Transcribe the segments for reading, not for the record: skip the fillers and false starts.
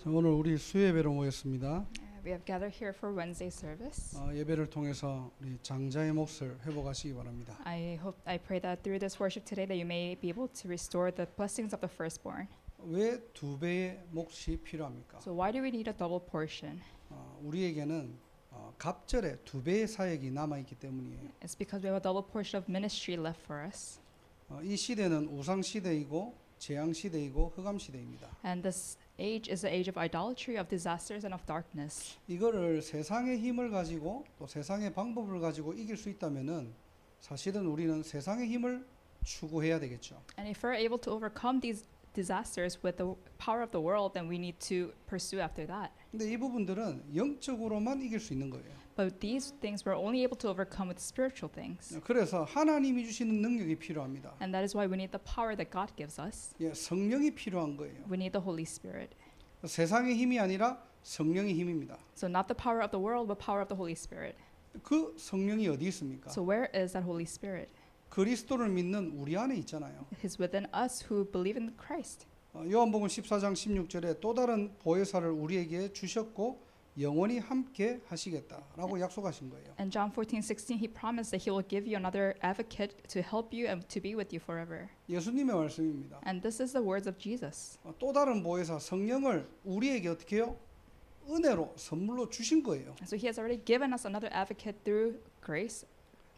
자, 오늘 우리 수예배로 모였습니다. We have gathered here for Wednesday service. 예배를 통해서 우리 장자의 몫을 회복하시기 바랍니다. I pray that through this worship today that you may be able to restore the blessings of the firstborn. 왜 두 배의 몫이 필요합니까? So why do we need a double portion? 우리에게는 갑절에 두 배의 사역이 남아 있기 때문이에요. It's because we have a double portion of ministry left for us. 이 시대는 우상 시대이고 재앙 시대이고 흑암 시대입니다. And this age is the age of idolatry, of disasters, and of darkness. 이거를 세상의 힘을 가지고 또 세상의 방법을 가지고 이길 수 있다면은 사실은 우리는 세상의 힘을 추구해야 되겠죠. And if we're able to overcome these disasters with the power of the world, then we need to pursue after that. 근데 이 부분들은 영적으로만 이길 수 있는 거예요. But these things we're only able to overcome with spiritual things. 그래서 하나님이 주시는 능력이 필요합니다. And that is why we need the power that God gives us. 성령이 필요한 거예요. We need the Holy Spirit. 세상의 힘이 아니라 성령의 힘입니다. So not the power of the world, but power of the Holy Spirit. 그 성령이 어디 있습니까? So where is that Holy Spirit? 그리스도를 믿는 우리 안에 있잖아요. He's within us who believe in Christ. 요한복음 14장 16절에 또 다른 보혜사를 우리에게 주셨고 영원히 함께 하시겠다라고 약속하신 거예요. And John 14:16, he promised that he will give you another advocate to help you and to be with you forever. 예수님의 말씀입니다. And this is the words of Jesus. 또 다른 보혜사 성령을 우리에게 어떻게 해요? 은혜로 선물로 주신 거예요. So he has already given us another advocate through grace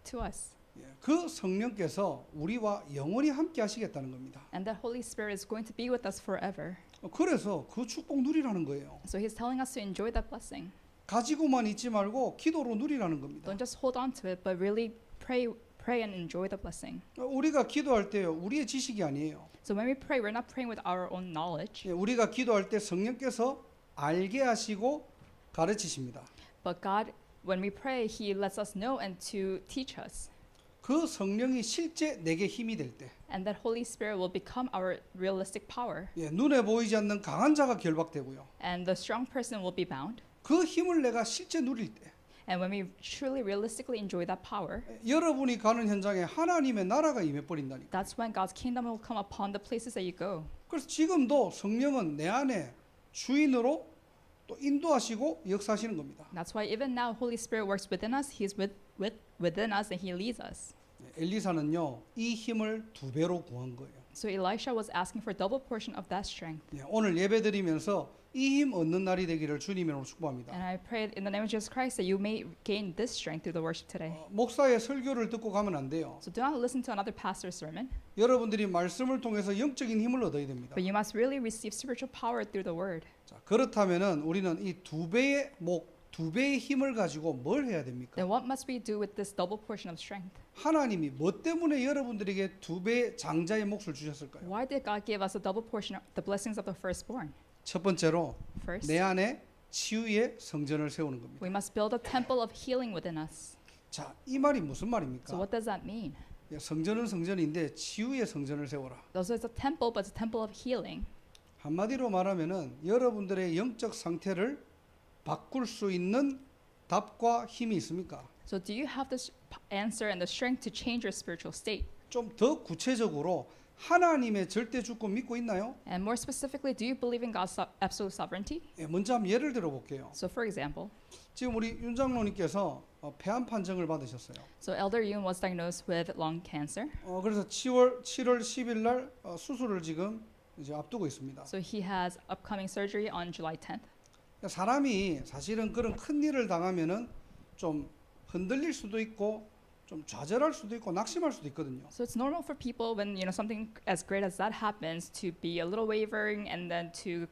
to us. 그 성령께서 우리와 영원히 함께 하시겠다는 겁니다. And that Holy Spirit is going to be with us forever. 그래서 그 축복 누리라는 거예요. So he's telling us to enjoy that blessing. 가지고만 있지 말고 기도로 누리라는 겁니다. Don't just hold on to it, but really pray and enjoy the blessing. 우리가 기도할 때요, 우리의 지식이 아니에요. So when we pray, we're not praying with our own knowledge. 우리가 기도할 때 성령께서 알게 하시고 가르치십니다. But God, when we pray, He lets us know and to teach us. 그 성령이 실제 내게 힘이 될 때, And that Holy Spirit will become our realistic power. 눈에 보이지 않는 강한 자가 결박되고요. And the strong person will be bound. 그 힘을 내가 실제 누릴 때, And when we truly realistically enjoy that power, 여러분이 가는 현장에 하나님의 나라가 임해버린다니까. that's when God's kingdom will come upon the places that you go. 그래서 지금도 성령은 내 안에 주인으로 또 인도하시고 역사하시는 겁니다. That's why even now Holy Spirit works within us. He's within us and He leads us. 엘리사는요, 이 힘을 두 배로 구한 거예요. So Elisha was asking for double portion of that strength. 오늘 예배드리면서 이 힘 얻는 날이 되기를 주님으로 축복합니다. And I pray in the name of Jesus Christ that you may gain this strength through the worship today. 목사의 설교를 듣고 가면 안 돼요. So do not listen to another pastor's sermon, 여러분들이 말씀을 통해서 영적인 힘을 얻어야 됩니다. but you must really receive spiritual power through the word. 자, 그렇다면은 우리는 이 두 배의 두 배의 힘을 가지고 뭘 해야 됩니까? Then what must we do with this double portion of strength? 하나님이 뭐 때문에 여러분들에게 두 배의 장자의 몫을 주셨을까요? Why did God give us a double portion of the blessings of the firstborn? 첫 번째로 First, 내 안에 치유의 성전을 세우는 겁니다. we must build a temple of healing within us. 자, 이 말이 무슨 So 말입니까? what does that mean? 성전은 성전인데 치유의 성전을 세워라. Also, it's a temple, but it's a temple of healing. 한마디로 말하면은 여러분들의 영적 상태를 바꿀 수 있는 답과 힘이 있습니까? So do you have the answer and the strength to change your spiritual state? 좀 더 구체적으로 하나님의 절대 주권 믿고 있나요? And more specifically, do you believe in God's absolute sovereignty? 먼저 한번 예를 들어 볼게요. So for example, 지금 우리 윤 장로님께서 폐암 판정을 받으셨어요. so Elder Yoon was diagnosed with lung cancer. 그래서 7월 10일 날 수술을 지금 이제 앞두고 있습니다. So he has upcoming surgery on July 10th. 사람이 사실은 그런 큰 일을 당하면은 좀 흔들릴 수도 있고 좀 좌절할 수도 있고 낙심할 수도 있거든요. So it's normal for people when something as great as that happens to be a little wavering and then to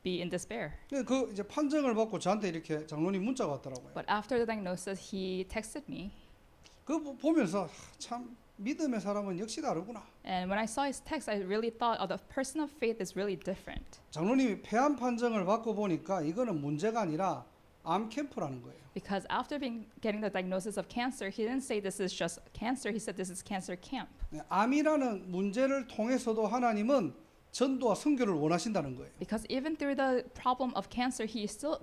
be in despair. 그 이제 판정을 받고 저한테 이렇게 장로님 문자가 왔더라고요. But after the diagnosis, he texted me, 그 보면서 참 믿음의 사람은 역시 다르구나. and when I saw his text, I really thought, oh, the person of faith is really different. 장로님이 폐암 판정을 받고 보니까 이거는 문제가 아니라 암 캠프라는 거예요. Because after getting the diagnosis of cancer, he didn't say this is just cancer. He said this is cancer camp. 암이라는 문제를 통해서도 하나님은 전도와 선교를 원하신다는 거예요. Because even through the problem of cancer,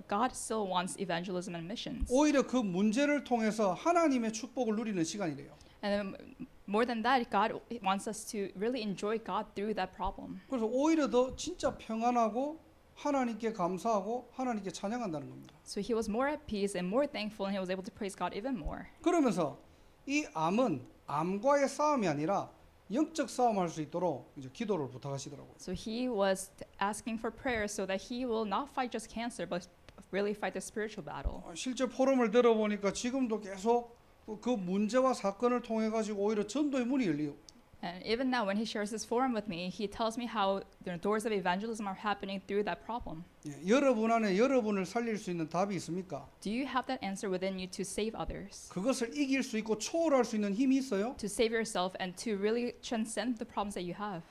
God still wants evangelism and missions. 오히려 그 문제를 통해서 하나님의 축복을 누리는 시간이래요. And then, more than that, God wants us to really enjoy God through that problem. 그래서 오히려 더 진짜 평안하고 하나님께 감사하고 하나님께 찬양한다는 겁니다. So he was more at peace and more thankful, and he was able to praise God even more. 그러면서 이 암은 암과의 싸움이 아니라 영적 싸움할 수 있도록 이제 기도를 부탁하시더라고요. So he was asking for prayer so that he will not fight just cancer, but really fight the spiritual battle. 실제 포럼을 들어보니까 지금도 계속 그 문제와 사건을 통해 가지고 오히려 전도의 문이 열리고 And even now, when he shares this forum with me, he tells me how the doors of evangelism are happening through that problem. 여러분 안에 여러분을 살릴 수 있는 답이 있습니까? Do you have that answer within you to save others? 그것을 이길 수 있고 초월할 수 있는 힘이 있어요? To save yourself and to really transcend the problems that you have?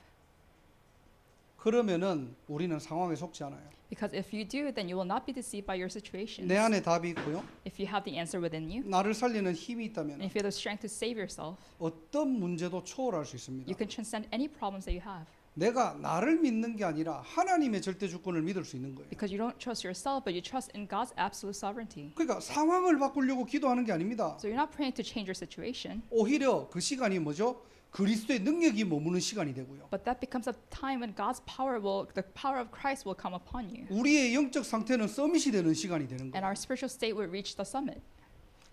그러면은 우리는 상황에 속지 않아요. Because if you do, then you will not be deceived by your situations. 내 안에 답이 있고요. If you have the answer within you, 나를 살리는 힘이 and 있다면 if you have the strength to save yourself, 어떤 문제도 초월할 수 있습니다. you can transcend any problems that you have. 내가 나를 믿는 게 아니라 하나님의 절대 주권을 믿을 수 있는 거예요. Because you don't trust yourself, but you trust in God's absolute sovereignty. 그러니까 상황을 바꾸려고 기도하는 게 아닙니다. So you're not praying to change your situation, 오히려 그 시간이 뭐죠? 그리스도의 능력이 머무는 시간이 되고요. but that becomes a time when the power of Christ will come upon you. 우리의 영적 상태는 서밋이 되는 시간이 되는 And 거예요. our spiritual state will reach the summit.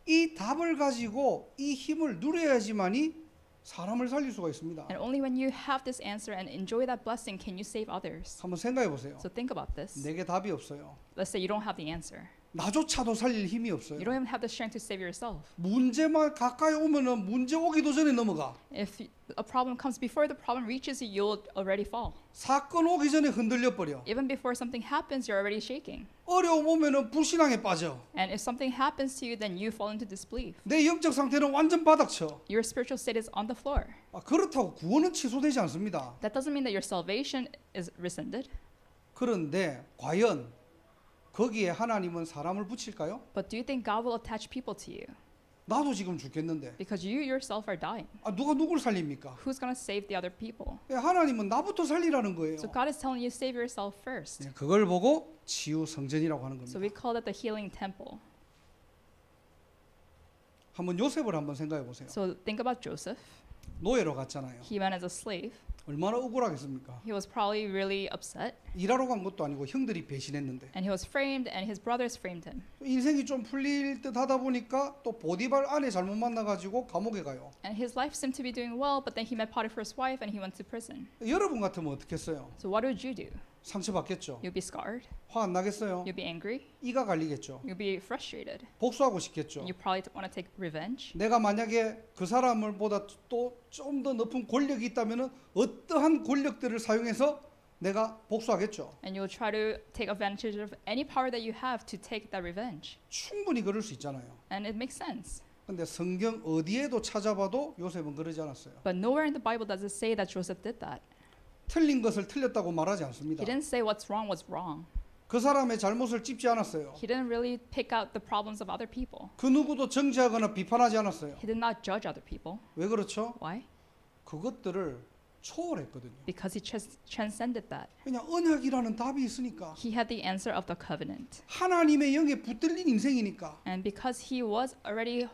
이 답을 가지고 이 힘을 누려야지만이 사람을 살릴 수가 있습니다. And only when you have this answer and enjoy that blessing can you save others. 한번 생각해 보세요. So think about this. 내게 답이 없어요. Let's say you don't have the answer. 나조차도 살릴 힘이 You 없어요. don't even have the strength to save yourself. 문제만 가까이 오면은 문제 오기도 전에 넘어가. If a problem comes before the problem reaches you, you'll already fall. 사건 오기 전에 흔들려 버려. Even before something happens, you're already shaking. 어려움 오면은 불신앙에 빠져. And if something happens to you, then you fall into disbelief. 내 영적 상태는 완전 바닥쳐. Your spiritual state is on the floor. 그렇다고 구원은 취소되지 않습니다. That doesn't mean that your salvation is rescinded. 그런데 과연 거기에 하나님은 사람을 붙일까요? But do you think God will attach people to you? 나도 지금 죽겠는데 Because you yourself are dying. 누가 누굴 살립니까? Who's going to save the other people? 하나님은 나부터 살리라는 거예요. So God is telling you save yourself first. 그걸 보고 치유 성전이라고 하는 So 겁니다. we call it the healing temple. 한번 요셉을 한번 생각해 보세요. So think about Joseph. 노예로 갔잖아요. He went as a slave. 얼마나 억울하겠습니까? He was probably really upset. 일하러 간 것도 아니고 형들이 배신했는데 And he was framed and his brothers framed him. 인생이 좀 풀릴 듯 하다 보니까 또 보디발 아내 잘못 만나가지고 감옥에 가요. And his life seemed to be doing well, but then he met Potiphar's wife and he went to prison. 여러분 같으면 어떻게 했어요? So what would you do? 상처받겠죠. You'll be scarred. 화 안 나겠어요? You'll be angry. 이가 갈리겠죠. You'll be frustrated. 복수하고 싶겠죠. And you probably want to take revenge. 내가 만약에 그 사람을 보다 또 좀 더 높은 권력이 있다면은 어떠한 권력들을 사용해서 내가 복수하겠죠. And you'll try to take advantage of any power that you have to take that revenge. 충분히 그럴 수 있잖아요. And it makes sense. 근데 성경 어디에도 찾아봐도 요셉은 그러지 않았어요. But nowhere in the Bible does it say that Joseph did that. 틀린 것을 틀렸다고 말하지 않습니다. He didn't say what's wrong was wrong. 그 사람의 잘못을 찝지 않았어요. He didn't really pick out the problems of other people. 그 누구도 정죄하거나 비판하지 않았어요. He did not judge other people. 왜 그렇죠? Why? 그것들을 초월했거든요. Because he transcended that. 그냥 언약이라는 답이 있으니까. He had the answer of the covenant. 하나님의 영에 붙들린 인생이니까. And because he was already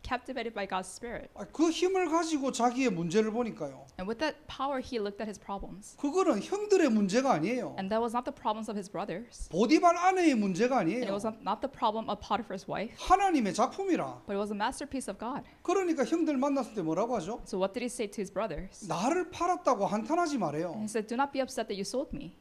captivated by God's Spirit. 그 힘을 가지고 자기의 문제를 보니까요. And with that power, he looked at his problems. 그거는 형들의 문제가 아니에요. And that was not the problems of his brothers. 보디발 아내의 문제가 And it 아니에요. was not the problem of Potiphar's wife. 하나님의 작품이라. But it was a masterpiece of God. 그러니까 형들 만났을 때 뭐라고 하죠? So what did he say to his brothers? 나를 팔았다고 한탄하지 말아요. And he said, do not be upset that you sold me.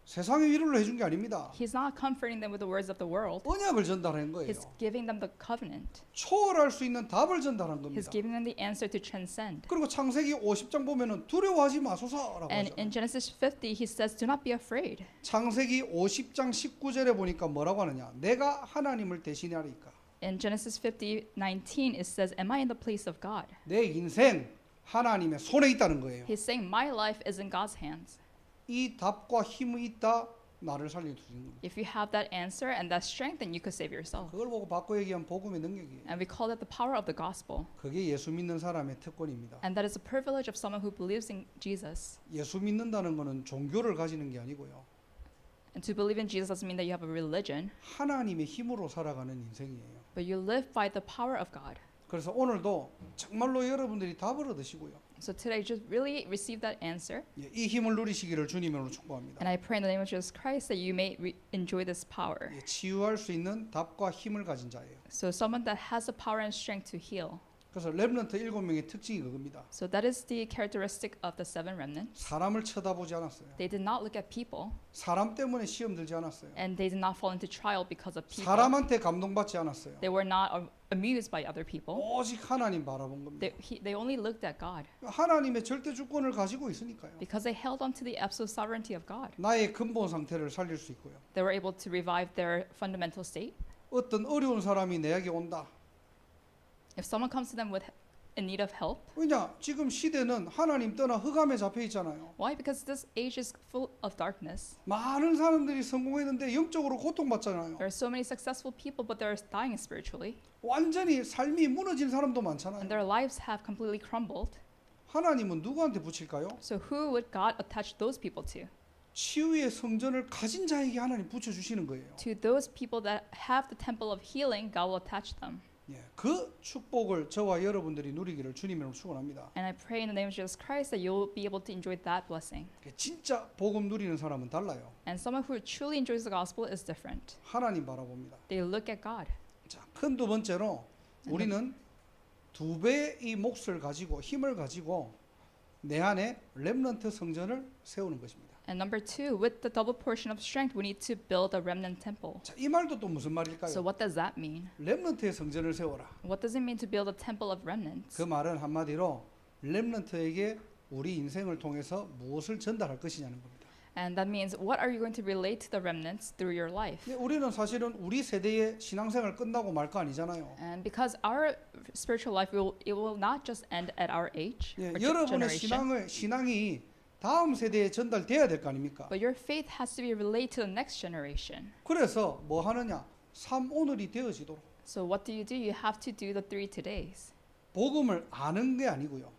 세상의 위로를 해준 게 아닙니다. He's not comforting them with the words of the world. 언약을 전달한 거예요. He's giving them the covenant. 초월할 수 있는 답을 전달한 He's 겁니다. giving them the answer to transcend. 그리고 창세기 50장 보면은 두려워하지 마소서라고 And 하죠. in Genesis 50, he says, do not be afraid. 창세기 50장 19절에 보니까 뭐라고 하느냐? 내가 하나님을 대신하리까. In Genesis 50:19, it says, am I in the place of God? 내 인생 하나님의 손에 있다는 거예요. He's saying, my life is in God's hands. 이 답과 힘이 있다 나를 살려주는 겁니다. If you have that answer and that strength, then you could save yourself. 그걸 보고 바꿔 얘기한 복음의 능력이에요. And we call it the power of the gospel. 그게 예수 믿는 사람의 특권입니다. And that is a privilege of someone who believes in Jesus. 예수 믿는다는 것은 종교를 가지는 게 아니고요. And to believe in Jesus doesn't mean that you have a religion, 하나님의 힘으로 살아가는 인생이에요. but you live by the power of God. 그래서 오늘도 정말로 여러분들이 답을 얻으시고요. So today, just really receive that answer. 예, 이 힘을 누리시기를 주님으로 축복합니다. And I pray in the name of Jesus Christ that you may enjoy this power. 예, 치유할 수 있는 답과 힘을 가진 자예요. So someone that has the power and strength to heal. 그래서 렘넌트 7명의 특징이 그겁니다. So that is the characteristic of the seven remnants. 사람을 쳐다보지 않았어요. They did not look at people, 사람 때문에 시험 들지 않았어요. and they did not fall into trial because of people. 사람한테 감동받지 않았어요. They were not amused by other people. 오직 하나님 바라본 겁니다. They only looked at God 하나님의 절대 주권을 가지고 있으니까요. because they held on to the absolute sovereignty of God. 나의 근본 상태를 살릴 수 있고요. They were able to revive their fundamental state. 어떤 어려운 사람이 내게 온다. If someone comes to them with in need of help, 왜냐? 지금 시대는 하나님 떠나 흑암에 잡혀 있잖아요. why? Because this age is full of darkness. 많은 사람들이 성공했는데 영적으로 고통받잖아요. There are so many successful people, but they're dying spiritually, 완전히 삶이 무너진 사람도 and 많잖아요. their lives have completely crumbled. 하나님은 누구한테 붙일까요? So who would God attach those people to? 치유의 성전을 가진 자에게 하나님 붙여주시는 거예요. To those people that have the temple of healing, God will attach them. 예, 그 축복을 저와 여러분들이 누리기를 주님으로 축원합니다. And I pray in the name of Jesus Christ that you'll be able to enjoy that blessing. 진짜 복음 누리는 사람은 달라요. And someone who truly enjoys the gospel is different. 하나님 바라봅니다. They look at God. 자, 큰 두 번째로 우리는 두 배의 이 몫을 가지고 힘을 가지고 내 안에 렘넌트 성전을 세우는 것입니다. And number two, with the double portion of strength, we need to build a remnant temple. 자, 이 말도 또 무슨 말일까요? So what does that mean? 렘넌트의 성전을 세워라. What does it mean to build a temple of remnants? 그 말은 한마디로 렘넌트에게 우리 인생을 통해서 무엇을 전달할 것이냐는 겁니다. And that means what are you going to relate to the remnants through your life? 예, 우리는 사실은 우리 세대의 신앙생활 끝나고 말 거 아니잖아요. And because our spiritual life it will not just end at our age 예, or 여러분의 generation, 신앙이 다음 세대에 전달돼야 될 거 아닙니까? but your faith has to be relayed to the next generation. 그래서 뭐 하느냐? 삶 오늘이 되어지도록 So what do? You have to do the 3 todays. 복음을 아는 게 아니고요.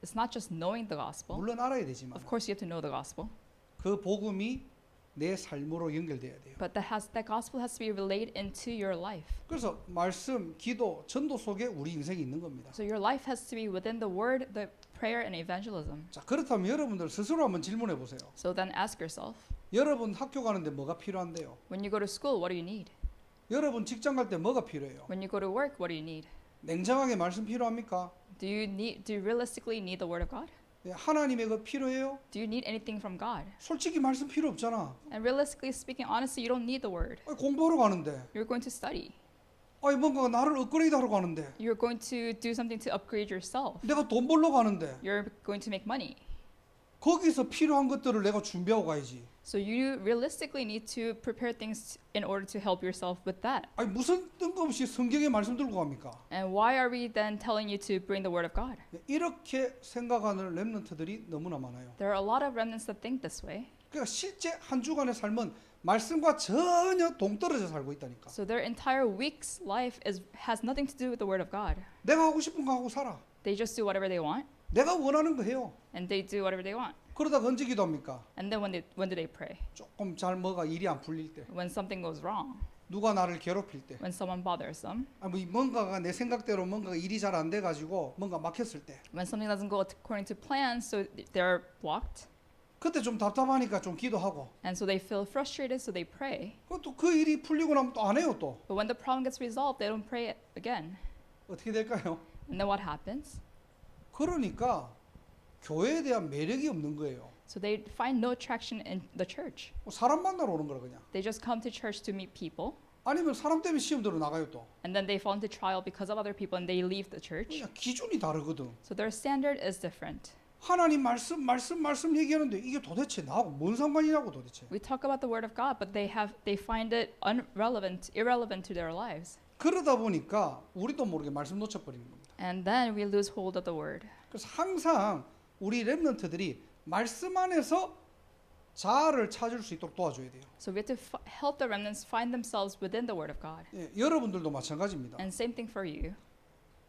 It's not just knowing the gospel. 물론 알아야 되지만 Of course, you have to know the gospel, 그 복음이 내 삶으로 연결돼야 돼요. but that gospel has to be relayed into your life. 그래서 말씀, 기도, 전도 속에 우리 인생이 있는 겁니다. So your life has to be within the word, the prayer, and evangelism. 자, 그렇다면 여러분들 스스로 한번 질문해 보세요. So then ask yourself, 여러분 학교 가는데 뭐가 필요한데요? when you go to school, what do you need? 여러분 직장 갈 때 뭐가 필요해요? When you go to work, what do you need? 냉정하게 말씀 필요합니까? Do you realistically need the word of God? 예, 하나님의 거 필요해요? Do you need anything from God? 솔직히 말씀 필요 없잖아. And realistically speaking, honestly, you don't need the word. 아니, 공부하러 가는데, You're going to study. 아니 뭔가 나를 업그레이드하러 가는데, You're going to do something to upgrade yourself. 내가 돈 벌러 가는데, You're going to make money. 거기서 필요한 것들을 내가 준비하고 가야지. So you realistically need to prepare things in order to help yourself with that. 아니 무슨 뜬금없이 성경의 말씀 들고 갑니까? And why are we then telling you to bring the word of God? 네, 이렇게 생각하는 렘넌트들이 너무나 많아요. There are a lot of remnants that think this way. 그러니까 실제 한 주간의 삶은 말씀과 전혀 동떨어져 살고 있다니까. So their entire week's life has nothing to do with the word of God. 내가 하고 싶은 거 하고 살아. They just do whatever they want, 내가 원하는 거 해요. and they do whatever they want. 그러다가 언제 기도합니까? And then when do they pray? 조금 잘 뭐가 일이 안 풀릴 때, When something goes wrong, 누가 나를 괴롭힐 때, when someone bothers them, 아니 뭐 뭔가가 내 생각대로 뭔가 일이 잘 안 돼 가지고 뭔가 막혔을 때, when something doesn't go according to plan, so they're blocked, 그때 좀 답답하니까 좀 기도하고, and so they feel frustrated, so they pray. 또 그 일이 풀리고 나면 또 안 해요 또. But when the problem gets resolved, they don't pray it again. 어떻게 될까요? And then what happens? 그러니까 교회에 대한 매력이 없는 거예요. So they find no traction in the church. 사람 만나러 오는 거라 그냥. They just come to church to meet people, 아니면 사람 때문에 시험 들어 나가요 또. and then they fall into trial because of other people, and they leave the church. 그냥 기준이 다르거든. So their standard is different. 하나님 말씀 얘기하는데 이게 도대체 나하고 뭔 상관이냐고 도대체. We talk about the word of God, but they find it irrelevant to their lives. 그러다 보니까 우리도 모르게 말씀 놓쳐버리는 겁니다. And then we lose hold of the word. 그래서 항상 우리 렘넌트들이 말씀 안에서 자아를 찾을 수 있도록 도와줘야 돼요. So we have to help the remnants find themselves within the word of God. 예, 여러분들도 마찬가지입니다. And same thing for you.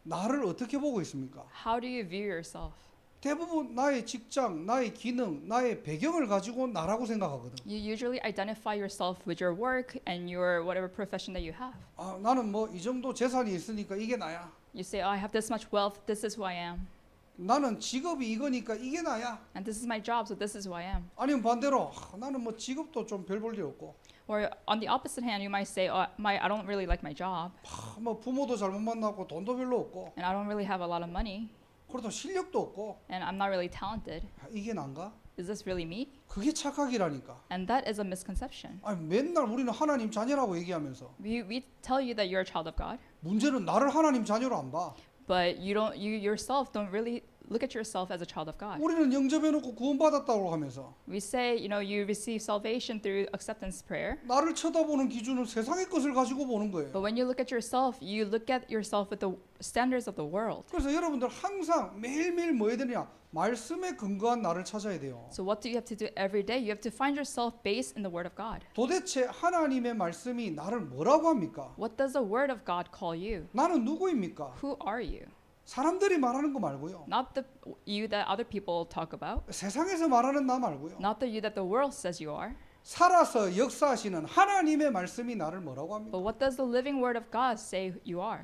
나를 어떻게 보고 있습니까? How do you view yourself? 대부분 나의 직장, 나의 기능, 나의 배경을 가지고 나라고 생각하거든. You usually identify yourself with your work and your whatever profession that you have. 나는 뭐 이 정도 재산이 있으니까 이게 나야. You say, oh, I have this much wealth, this is who I am. 나는 직업이 이거니까 이게 나야. and this is my job, so this is who I am. 아니면 반대로 나는 뭐 직업도 좀 별 볼 일 없고 Or on the opposite hand, you might say, oh, I don't really like my job, 뭐 부모도 잘못 만나고 돈도 별로 없고 and I don't really have a lot of money, 그래도 실력도 없고 and I'm not really talented. 이게 난가? Is this really me? 그게 착각이라니까. And that is a misconception. 아니 맨날 우리는 하나님 자녀라고 얘기하면서 We tell you that you're a child of God, 문제는 나를 하나님 자녀로 안 봐. but you yourself don't really look at yourself as a child of God. 우리는 영접해놓고 구원받았다고 하면서 We say, you receive salvation through acceptance prayer. 나를 쳐다보는 기준은 세상의 것을 가지고 보는 거예요. But when you look at yourself, you look at yourself with the standards of the world. 그래서 여러분들 항상 매일매일 뭐 해야 되냐? 말씀에 근거한 나를 찾아야 돼요. So what do you have to do every day? You have to find yourself based in the Word of God. 도대체 하나님의 말씀이 나를 뭐라고 합니까? What does the Word of God call you? 나는 누구입니까? Who are you? 사람들이 말하는 거 말고요. Not the you that other people talk about. 세상에서 말하는 나 말고요. Not the you that the world says you are. 살아서 역사하시는 하나님의 말씀이 나를 뭐라고 합니까? But what does the living Word of God say you are?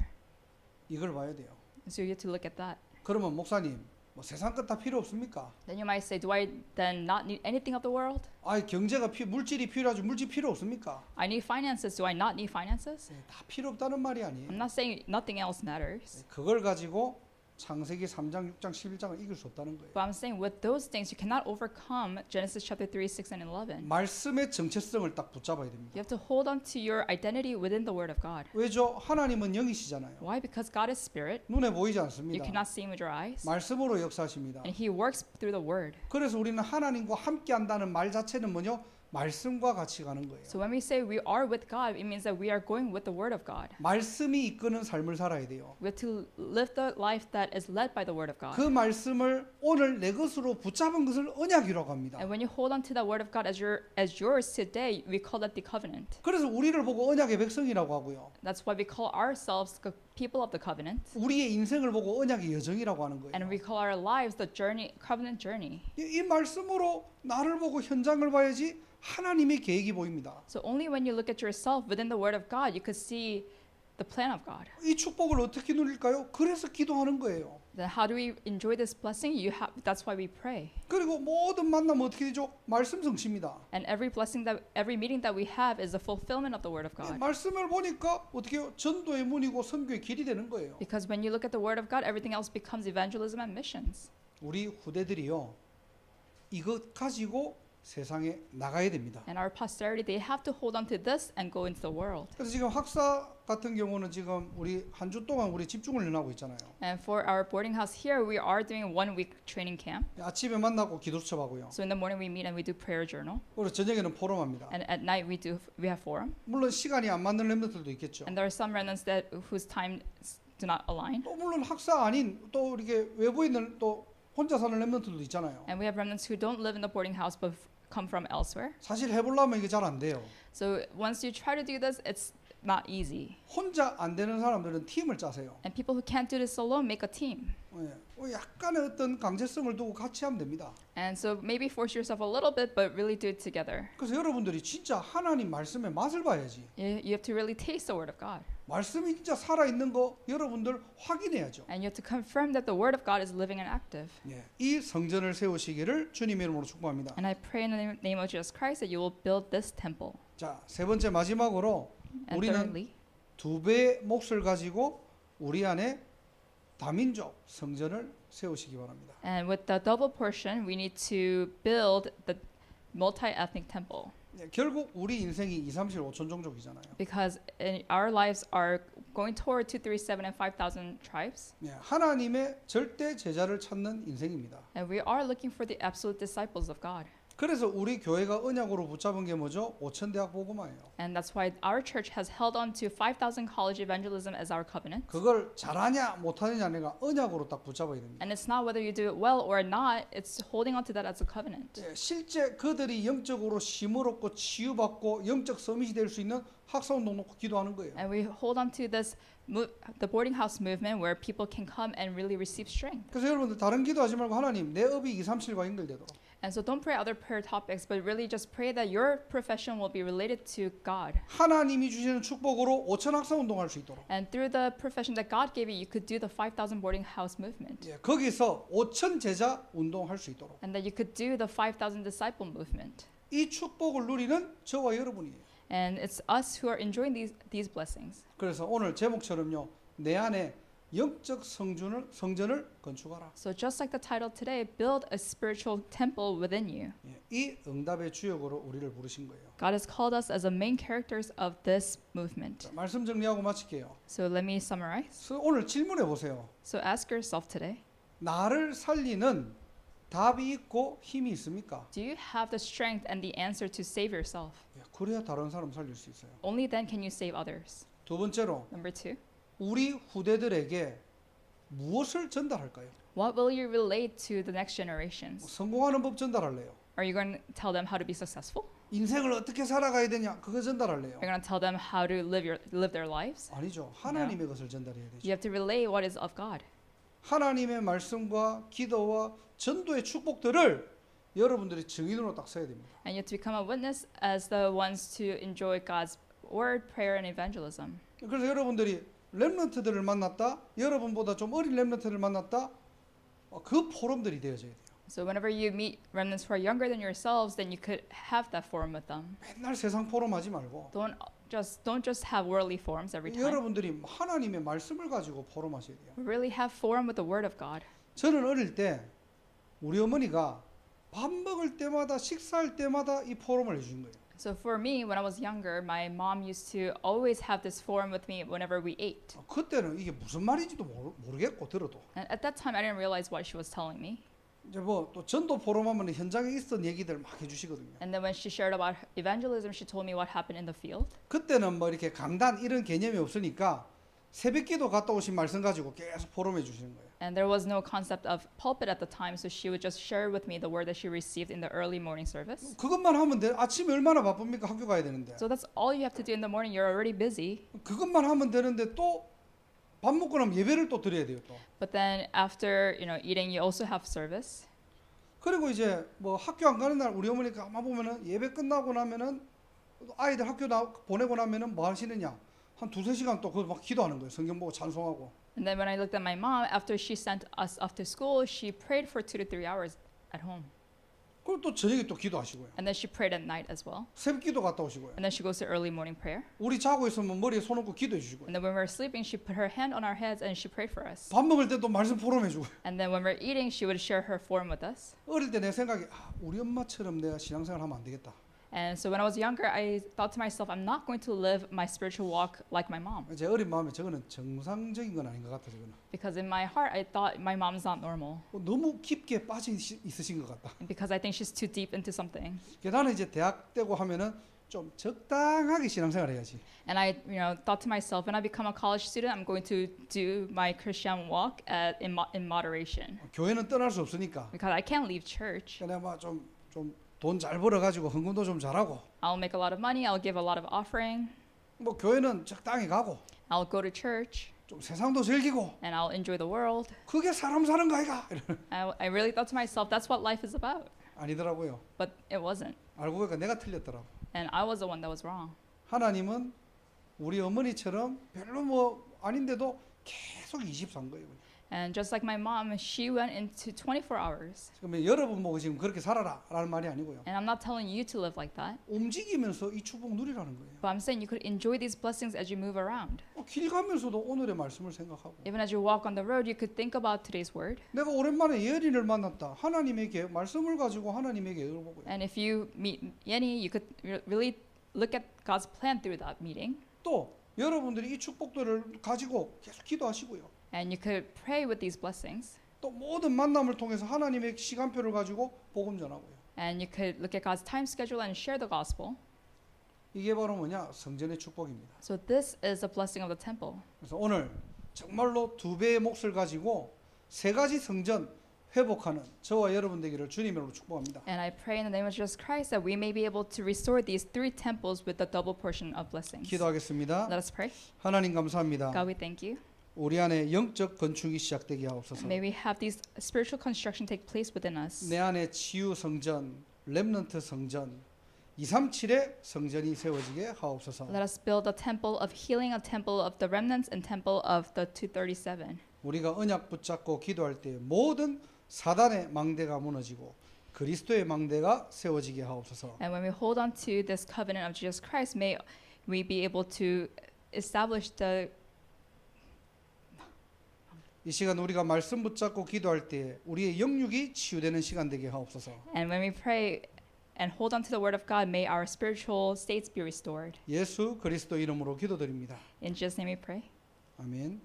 이걸 봐야 돼요. So you have to look at that. 그러면 목사님, 뭐 세상 것 다 필요 없습니까? Then you might say, do I then not need anything of the world? 아, 경제가 물질이 필요하지 물질 필요 없습니까? I need finances. Do I not need finances? 다 필요 없다는 말이 아니에요. I'm not saying nothing else matters. 그걸 가지고 창세기 3장, 6장, 11장을 이길 수 없다는 거예요. But I'm saying with those things, you cannot overcome Genesis chapter 3, 6, and 11. 말씀의 정체성을 딱 붙잡아야 됩니다. You have to hold on to your identity within the Word of God. 왜죠? 하나님은 영이시잖아요. Why? Because God is spirit. 눈에 보이지 You 않습니다. cannot see him with your eyes. 말씀으로 역사하십니다. And He works through the Word. 그래서 우리는 하나님과 함께 한다는 말 자체는 뭐죠? 말씀과 같이 가는 거예요. So when we say we are with God, it means that we are going with the Word of God. 말씀이 이끄는 삶을 살아야 돼요. We have to live the life that is led by the Word of God. 그 말씀을 오늘 내 것으로 붙잡은 것을 언약이라고 합니다. And when you hold on to that Word of God as yours today, we call that the covenant. 그래서 우리를 보고 언약의 백성이라고 하고요. That's why we call ourselves the people of the covenant. 우리의 인생을 보고 언약의 여정이라고 하는 거예요. And we call our lives the journey, covenant journey. 이 말씀으로 나를 보고 현장을 봐야지 하나님의 계획이 보입니다. So only when you look at yourself within the Word of God, you could see the plan of God. 이 축복을 어떻게 누릴까요? 그래서 기도하는 거예요. Then how do we enjoy this blessing? That's why we pray. 그리고 모든 만남 어떻게 되죠? 말씀 성취입니다. And every meeting that we have is a fulfillment of the Word of God. 말씀을 보니까 어떻게 해요? 전도의 문이고 선교의 길이 되는 거예요. Because when you look at the Word of God, everything else becomes evangelism and missions. 우리 후대들이요. 이것 가지고 세상에 나가야 됩니다. And our posterity, they have to hold on to this and go into the world. 그래서 지금 학사 같은 경우는 지금 우리 한 주 동안 우리 집중을 연하고 있잖아요. And for our boarding house here, we are doing 1-week training camp. 아침에 만나고 기도 수첩하고요. So in the morning we meet and we do prayer journal. 그리고 저녁에는 포럼합니다. And at night we have forum. 물론 시간이 안 맞는 렘너들도 있겠죠. And there are some remnants that whose time do not align. 또 물론 학사 아닌 또 이렇게 외부에 있는 또 혼자 사는 렘너들도 있잖아요. And we have remnants who don't live in the boarding house but come from elsewhere. 사실 해보려면 이게 잘 안 돼요. So once you try to do this, it's not easy. 혼자 안 되는 사람들은 팀을 짜세요. And people who can't do this alone make a team. 약간의 어떤 강제성을 두고 같이 하면 됩니다. And so maybe force yourself a little bit, but really do it together. 그래서 여러분들이 진짜 하나님 말씀의 맛을 봐야지. You have to really taste the Word of God. 말씀이 진짜 살아있는 거 여러분들 확인해야죠. And you have to confirm that the Word of God is living and active. 이 성전을 세우시기를 주님의 이름으로 축복합니다. And I pray in the name of Jesus Christ that you will build this temple. 자, 세 번째 마지막으로 And 우리는 thirdly, 두 배의 몫을 가지고 우리 안에 다민족 성전을 세우시기 바랍니다. and with the double portion, we need to build the multi-ethnic temple. 결국 우리 인생이 2, 3, 7, 5천 종족이잖아요. Because our lives are going toward 2, 3, 7, and 5,000 tribes. 하나님의 절대 제자를 찾는 인생입니다. And we are looking for the absolute disciples of God. 그래서 우리 교회가 언약으로 붙잡은 게 뭐죠? 5천 대학 복음화예요. And that's why our church has held on to 5,000 college evangelism as our covenant. 그걸 잘하냐 못하느냐 내가 언약으로 딱 붙잡아야 됩니다. And it's not whether you do it well or not, it's holding on to that as a covenant. 실제 그들이 영적으로 힘을 얻고 치유받고 영적 서밋이 될 수 있는 학사운동 놓고 기도하는 거예요. And we hold on to this the boarding house movement where people can come and really receive strength. 그래서 여러분들 다른 기도하지 말고 하나님 내 업이 2, 3, 7과 연결되도록. And so don't pray other prayer topics, but really just pray that your profession will be related to God. 하나님이 주시는 축복으로 5천 학사 운동할 수 있도록. And through the profession that God gave you, you could do the 5,000 boarding house movement. 예, 거기서 5천 제자 운동할 수 있도록. And that you could do the 5,000 disciple movement. 이 축복을 누리는 저와 여러분이에요. And it's us who are enjoying these blessings. 그래서 오늘 제목처럼요. 내 안에 영적 성전을 건축하라. So just like the title today, build a spiritual temple within you. 예, 이 응답의 주역으로 우리를 부르신 거예요. God has called us as the main characters of this movement. 자, 말씀 정리하고 마칠게요. So let me summarize. 그래서 오늘 질문해 보세요. So ask yourself today, 나를 살리는 답이 있고 힘이 있습니까? do you have the strength and the answer to save yourself? 예, 그래야 다른 사람 살릴 수 있어요. Only then can you save others. 두 번째로 Number 2, 우리 후대들에게 무엇을 전달할까요? what will you relate to the next generations? 성공하는 법 전달할래요? Are you going to tell them how to be successful? 인생을 어떻게 살아가야 되냐? 그거 전달할래요? Are you going to tell them how to live their lives? 아니죠. 하나님의 것을 전달해야 You 되죠. have to relay what is of God. 하나님의 말씀과 기도와 전도의 축복들을 여러분들이 증인으로 딱 써야 됩니다. And you have to become a witness as the ones to enjoy God's word, prayer, and evangelism. 그래서 여러분들이 렘넌트들을 만났다, 여러분보다 좀 어린 렘넌트를 만났다, 그 포럼들이 되어져야 돼요. So whenever you meet remnants who are younger than yourselves, then you could have that forum with them. 맨날 세상 포럼 하지 말고 Don't just have worldly forums every time. 여러분들이 하나님의 말씀을 가지고 포럼 하셔야 돼요. Really have forum with the word of God. 저는 어릴 때 우리 어머니가 밥 먹을 때마다 식사할 때마다 이 포럼을 해주신 거예요. So for me, when I was younger, my mom used to always have this forum with me whenever we ate. 그때는 이게 무슨 말인지도 모르겠고 들어도 And at that time, I didn't realize what she was telling me. 이제 뭐 또 전도 포럼 하면 현장에 있었던 얘기들 막 해주시거든요. And then when she shared about evangelism, she told me what happened in the field. 그때는 뭐 이렇게 강단 이런 개념이 없으니까 새벽기도 갔다 오신 말씀 가지고 계속 포럼해 주시는 거예요. And there was no concept of pulpit at the time, so she would just share with me the word that she received in the early morning service. 그것만 하면 돼. 아침에 얼마나 바쁩니까? 학교 가야 되는데. So that's all you have to do in the morning. You're already busy. 그것만 하면 되는데 또 밥 먹고 나면 예배를 또 드려야 돼요. 또. But then after eating, you also have service. 그리고 이제 뭐 학교 안 가는 날 우리 어머니가 아마 보면은 예배 끝나고 나면은 아이들 학교 보내고 나면은 뭐 하시느냐? 한 2-3시간 또 막 기도하는 거예요. 성경 보고 찬송하고. And then when I looked at my mom, after she sent us off to school, she prayed for 2 to 3 hours at home. 그리고 또 저녁에 또 기도하시고요. And then she prayed at night as well. 새벽 기도 갔다 오시고요. And then she goes to early morning prayer. 우리 자고 있으면 머리에 손 얹고 기도해 주시고요. And then when we're sleeping, she put her hand on our heads and she prayed for us. 밥 먹을 때도 말씀 포럼해 주고요. And then when we're eating, she would share her forum with us. 어릴 때 내 생각이 우리 엄마처럼 내가 신앙생활 하면 안 되겠다. And so when I was younger, I thought to myself, I'm not going to live my spiritual walk like my mom. 제 어린 마음에 저거는 정상적인 건 아닌 것 같아. 저거는 Because in my heart, I thought my mom's not normal. 너무 깊게 빠져 있으신 것 같다. And because I think she's too deep into something. 나는 이제 대학 때고 하면은 좀 적당하게 신앙생활 해야지. And I, thought to myself, when I become a college student, I'm going to do my Christian walk in moderation. 교회는 떠날 수 없으니까. Because I can't leave church. 내가 좀 돈 잘 벌어가지고 헌금도 좀 잘하고. I'll make a lot of money. I'll give a lot of offering. 뭐 교회는 적당히 가고. I'll go to church. 좀 세상도 즐기고. And I'll enjoy the world. 그게 사람 사는 거 아이가? I really thought to myself, that's what life is about. 아니더라고요. But it wasn't. 알고 보니까 내가 틀렸더라고. And I was the one that was wrong. 하나님은 우리 어머니처럼 별로 뭐 아닌데도 계속 24인 거예요. And just like my mom, she went into 24 hours. 그러면 여러분 보고 지금 그렇게 살아라라는 말이 아니고요. And I'm not telling you to live like that. 움직이면서 이 축복 누리라는 거예요. But I'm saying you could enjoy these blessings as you move around. 길 가면서도 오늘의 말씀을 생각하고. Even as you walk on the road, you could think about today's word. 내가 오랜만에 예린을 만났다. 하나님에게 말씀을 가지고 하나님에게 열어보고요. And if you meet Yenny, you could really look at God's plan through that meeting. 또 여러분들이 이 축복들을 가지고 계속 기도하시고요. And you could pray with these blessings. 또 모든 만남을 통해서 하나님의 시간표를 가지고 복음 전하고요. And you could look at God's time schedule and share the gospel. 이게 바로 뭐냐? 성전의 축복입니다. So this is a blessing of the temple. 그래서 오늘 정말로 2배의 몫을 가지고 3가지 성전 회복하는 저와 여러분 되기를 주님으로 축복합니다. And I pray in the name of Jesus Christ that we may be able to restore these 3 temples with the double portion of blessings. 기도하겠습니다. Let us pray. 하나님 감사합니다. God, we thank you. 우리 안에 영적 건축이 시작되게 하옵소서. May we have these spiritual construction take place within us. 내 안에 치유 성전, 렘넌트 성전, 237의 성전이 세워지게 하옵소서. Let us build a temple of healing, a temple of the remnants, and temple of the 237. 우리가 언약 붙잡고 기도할 때 모든 사단의 망대가 무너지고 그리스도의 망대가 세워지게 하옵소서. And when we hold on to this covenant of Jesus Christ, may we be able to establish the 이 시간 우리가 말씀 붙잡고 기도할 때 우리의 영육이 치유되는 시간 되게 하옵소서. and when we pray and hold on to the word of God, may our spiritual states be restored. 예수 그리스도 이름으로 기도드립니다. In Jesus' name we pray. 아멘.